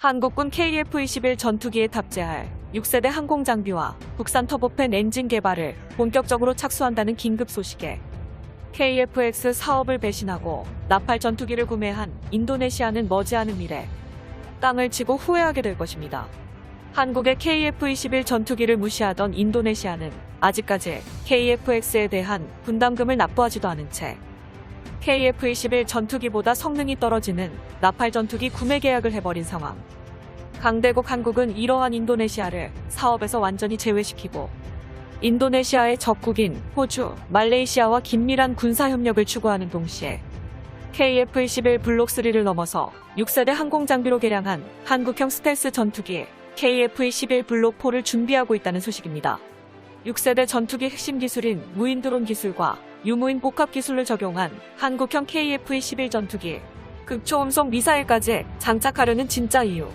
한국군 KF-21 전투기에 탑재할 6세대 항공장비와 국산 터보팬 엔진 개발을 본격적으로 착수한다는 긴급 소식에 KF-X 사업을 배신하고 나팔 전투기를 구매한 인도네시아는 머지않은 미래 땅을 치고 후회하게 될 것입니다. 한국의 KF-21 전투기를 무시하던 인도네시아는 아직까지 KF-X에 대한 분담금을 납부하지도 않은 채 KF-21 전투기보다 성능이 떨어지는 나팔 전투기 구매 계약을 해버린 상황. 강대국 한국은 이러한 인도네시아를 사업에서 완전히 제외시키고 인도네시아의 적국인 호주, 말레이시아와 긴밀한 군사협력을 추구하는 동시에 KF-21 블록3를 넘어서 6세대 항공장비로 개량한 한국형 스텔스 전투기 KF-21 블록4를 준비하고 있다는 소식입니다. 6세대 전투기 핵심 기술인 무인 드론 기술과 유무인 복합 기술을 적용한 한국형 KF-21 전투기 극초음속 미사일까지 장착하려는 진짜 이유.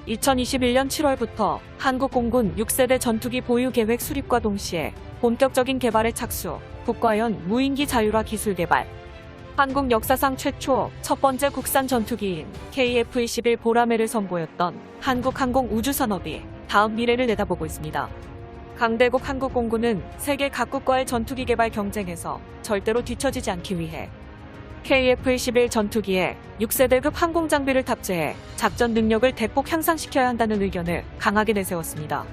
2021년 7월부터 한국공군 6세대 전투기 보유 계획 수립과 동시에 본격적인 개발에 착수, 국과연 무인기 자율화 기술 개발. 한국 역사상 최초 첫 번째 국산 전투기인 KF-21 보라매를 선보였던 한국항공우주산업이 다음 미래를 내다보고 있습니다. 강대국 한국공군은 세계 각국과의 전투기 개발 경쟁에서 절대로 뒤처지지 않기 위해 KF-21 전투기에 6세대급 항공장비를 탑재해 작전 능력을 대폭 향상시켜야 한다는 의견을 강하게 내세웠습니다.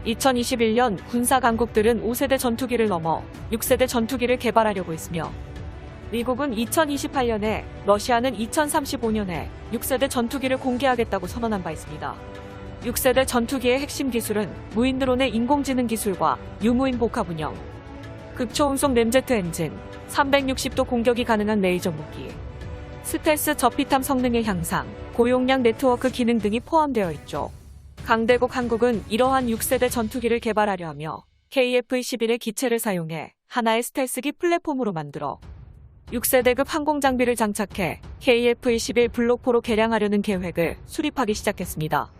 2021년 군사 강국들은 5세대 전투기를 넘어 6세대 전투기를 개발하려고 있으며 미국은 2028년에, 러시아는 2035년에 6세대 전투기를 공개하겠다고 선언한 바 있습니다. 6세대 전투기의 핵심 기술은 무인 드론의 인공지능 기술과 유무인 복합 운영, 극초음속 램제트 엔진, 360도 공격이 가능한 레이저 무기, 스텔스 저피탐 성능의 향상, 고용량 네트워크 기능 등이 포함되어 있죠. 강대국 한국은 이러한 6세대 전투기를 개발하려 하며 KF-21의 기체를 사용해 하나의 스텔스기 플랫폼으로 만들어 6세대급 항공장비를 장착해 KF-21 블록4로 개량하려는 계획을 수립하기 시작했습니다.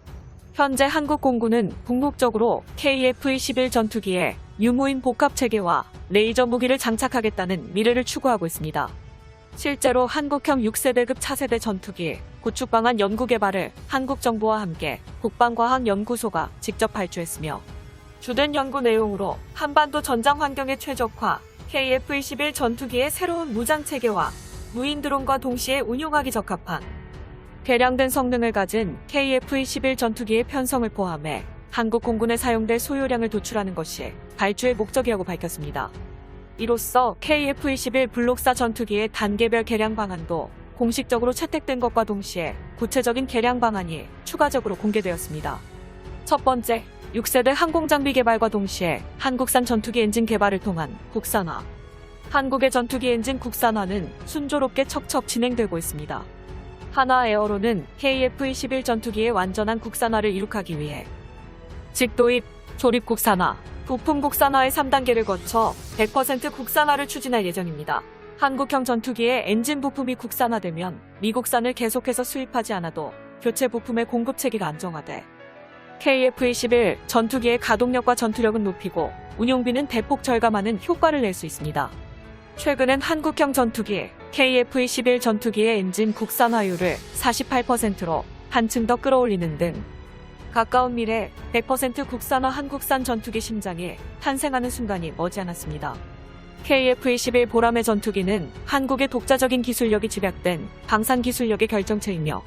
현재 한국공군은 궁극적으로 KF-21 전투기에 유무인 복합 체계와 레이저 무기를 장착하겠다는 미래를 추구하고 있습니다. 실제로 한국형 6세대급 차세대 전투기 구축 방안 연구 개발을 한국정부와 함께 국방과학연구소가 직접 발주했으며 주된 연구 내용으로 한반도 전장 환경의 최적화, KF-21 전투기의 새로운 무장 체계와 무인 드론과 동시에 운용하기 적합한 개량된 성능을 가진 KF-21 전투기의 편성을 포함해 한국 공군에 사용될 소요량을 도출하는 것이 발주의 목적이라고 밝혔습니다. 이로써 KF-21 블록4 전투기의 단계별 개량 방안도 공식적으로 채택된 것과 동시에 구체적인 개량 방안이 추가적으로 공개되었습니다. 첫 번째, 6세대 항공장비 개발과 동시에 한국산 전투기 엔진 개발을 통한 국산화. 한국의 전투기 엔진 국산화는 순조롭게 척척 진행되고 있습니다. 하나에어로는 KF-21 전투기의 완전한 국산화를 이룩하기 위해 직도입, 조립 국산화, 부품 국산화의 3단계를 거쳐 100% 국산화를 추진할 예정입니다. 한국형 전투기의 엔진 부품이 국산화되면 미국산을 계속해서 수입하지 않아도 교체 부품의 공급 체계가 안정화돼 KF-21 전투기의 가동력과 전투력은 높이고 운용비는 대폭 절감하는 효과를 낼 수 있습니다. 최근엔 한국형 전투기 KF-21 전투기의 엔진 국산화율을 48%로 한층 더 끌어올리는 등 가까운 미래 100% 국산화 한국산 전투기 심장이 탄생하는 순간이 머지않았습니다. KF-21 보라매 전투기는 한국의 독자적인 기술력이 집약된 방산 기술력의 결정체이며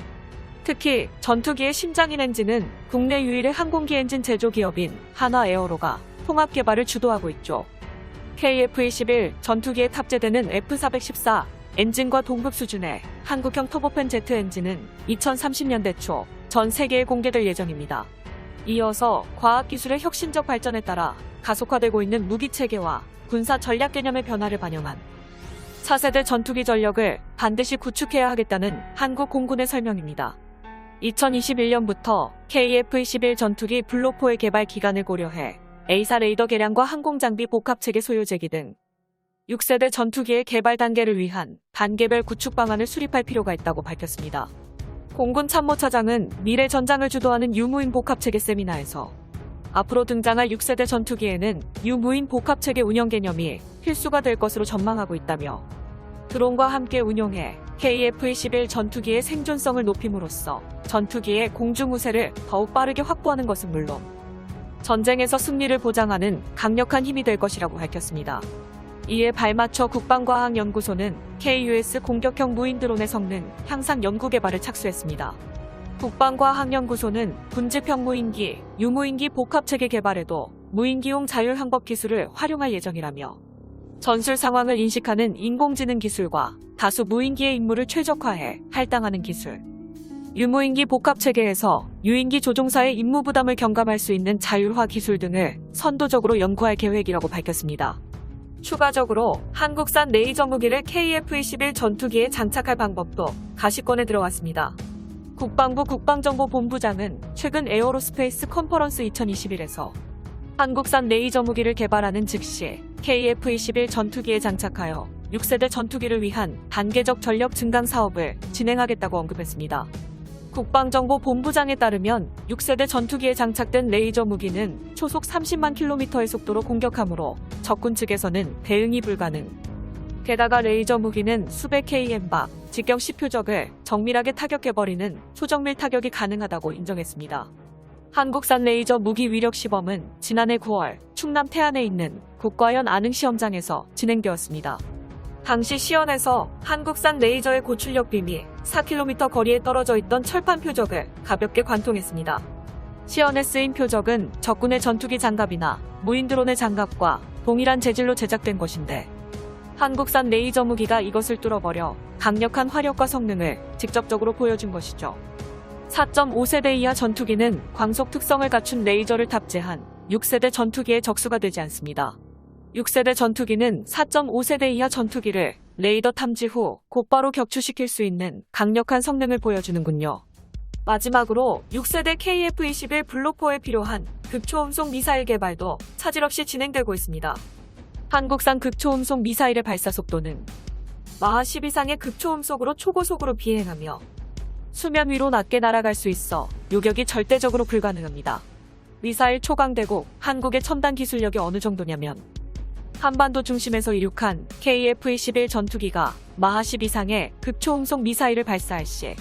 특히 전투기의 심장인 엔진은 국내 유일의 항공기 엔진 제조 기업인 한화에어로가 통합 개발을 주도하고 있죠. KF-21 전투기에 탑재되는 F414 엔진과 동급 수준의 한국형 터보팬 제트 엔진은 2030년대 초 전 세계에 공개될 예정입니다. 이어서 과학기술의 혁신적 발전에 따라 가속화되고 있는 무기체계와 군사 전략 개념의 변화를 반영한 차세대 전투기 전력을 반드시 구축해야 하겠다는 한국 공군의 설명입니다. 2021년부터 KF-21 전투기 블록4의 개발 기간을 고려해 A사 레이더 개량과 항공장비 복합체계 소요제기 등 6세대 전투기의 개발 단계를 위한 단계별 구축 방안을 수립할 필요가 있다고 밝혔습니다. 공군 참모차장은 미래 전장을 주도하는 유무인 복합체계 세미나에서 앞으로 등장할 6세대 전투기에는 유무인 복합체계 운영 개념이 필수가 될 것으로 전망하고 있다며 드론과 함께 운용해 KF-21 전투기의 생존성을 높임으로써 전투기의 공중 우세를 더욱 빠르게 확보하는 것은 물론 전쟁에서 승리를 보장하는 강력한 힘이 될 것이라고 밝혔습니다. 이에 발맞춰 국방과학연구소는 KUS 공격형 무인 드론의 성능 향상 연구 개발을 착수했습니다. 국방과학연구소는 군집형 무인기, 유무인기 복합체계 개발에도 무인기용 자율항법 기술을 활용할 예정이라며 전술 상황을 인식하는 인공지능 기술과 다수 무인기의 임무를 최적화해 할당하는 기술, 유무인기 복합체계에서 유인기 조종사의 임무 부담을 경감할 수 있는 자율화 기술 등을 선도적으로 연구할 계획이라고 밝혔습니다. 추가적으로 한국산 레이저 무기를 KF-21 전투기에 장착할 방법도 가시권에 들어왔습니다. 국방부 국방정보본부장은 최근 에어로스페이스 컨퍼런스 2021에서 한국산 레이저 무기를 개발하는 즉시 KF-21 전투기에 장착하여 6세대 전투기를 위한 단계적 전력 증강 사업을 진행하겠다고 언급했습니다. 국방정보본부장에 따르면 6세대 전투기에 장착된 레이저 무기는 초속 30만 킬로미터의 속도로 공격하므로 적군 측에서는 대응이 불가능. 게다가 레이저 무기는 수백 km 밖 직경시 표적을 정밀하게 타격해버리는 초정밀 타격이 가능하다고 인정했습니다. 한국산 레이저 무기 위력 시범은 지난해 9월 충남 태안에 있는 국과연 안흥시험장에서 진행되었습니다. 당시 시연에서 한국산 레이저의 고출력 빔이 4km 거리에 떨어져 있던 철판 표적을 가볍게 관통했습니다. 시연에 쓰인 표적은 적군의 전투기 장갑이나 무인 드론의 장갑과 동일한 재질로 제작된 것인데 한국산 레이저 무기가 이것을 뚫어버려 강력한 화력과 성능을 직접적으로 보여준 것이죠. 4.5세대 이하 전투기는 광속 특성을 갖춘 레이저를 탑재한 6세대 전투기에 적수가 되지 않습니다. 6세대 전투기는 4.5세대 이하 전투기를 레이더 탐지 후 곧바로 격추시킬 수 있는 강력한 성능을 보여주는군요. 마지막으로 6세대 KF-21 블록4에 필요한 극초음속 미사일 개발도 차질 없이 진행되고 있습니다. 한국산 극초음속 미사일의 발사 속도는 마하 10 이상의 극초음속으로 초고속으로 비행하며 수면 위로 낮게 날아갈 수 있어 요격이 절대적으로 불가능합니다. 미사일 초강대국 한국의 첨단 기술력이 어느 정도냐면 한반도 중심에서 이륙한 KF-21 전투기가 마하 10 이상의 극초음속 미사일을 발사할 시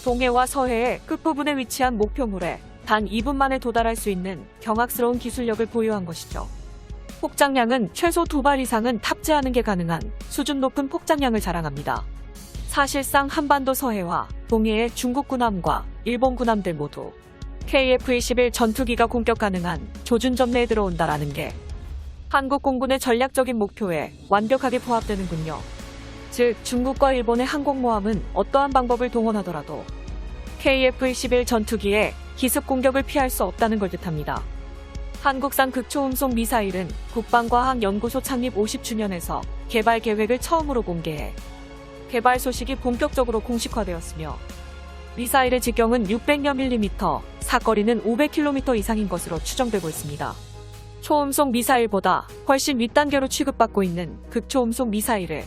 동해와 서해의 끝부분에 위치한 목표물에 단 2분 만에 도달할 수 있는 경악스러운 기술력을 보유한 것이죠. 폭장량은 최소 2발 이상은 탑재하는 게 가능한 수준 높은 폭장량을 자랑합니다. 사실상 한반도 서해와 동해의 중국 군함과 일본 군함들 모두 KF-21 전투기가 공격 가능한 조준 점내에 들어온다라는 게 한국 공군의 전략적인 목표에 완벽하게 부합되는군요. 즉 중국과 일본의 항공모함은 어떠한 방법을 동원하더라도 KF-21 전투기의 기습 공격을 피할 수 없다는 걸 뜻합니다. 한국산 극초음속 미사일은 국방과학연구소 창립 50주년에서 개발 계획을 처음으로 공개해 개발 소식이 본격적으로 공식화되었으며 미사일의 직경은 600여 밀리미터, 사거리는 500km 이상인 것으로 추정되고 있습니다. 초음속 미사일보다 훨씬 윗단계로 취급받고 있는 극초음속 미사일을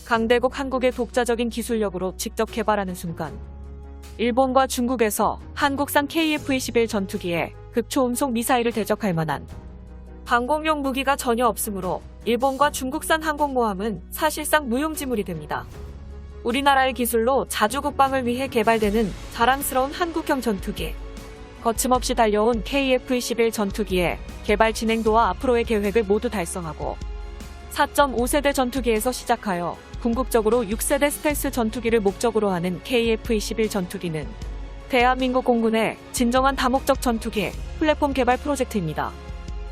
강대국 한국의 독자적인 기술력으로 직접 개발하는 순간 일본과 중국에서 한국산 KF-21 전투기에 극초음속 미사일을 대적할 만한 방공용 무기가 전혀 없으므로 일본과 중국산 항공모함은 사실상 무용지물이 됩니다. 우리나라의 기술로 자주 국방을 위해 개발되는 자랑스러운 한국형 전투기. 거침없이 달려온 KF-21 전투기의 개발 진행도와 앞으로의 계획을 모두 달성하고 4.5세대 전투기에서 시작하여 궁극적으로 6세대 스텔스 전투기를 목적으로 하는 KF-21 전투기는 대한민국 공군의 진정한 다목적 전투기 플랫폼 개발 프로젝트입니다.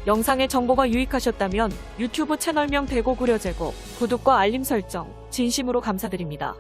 영상의 정보가 유익하셨다면 유튜브 채널명 대고 구려제고 구독과 알림 설정 진심으로 감사드립니다.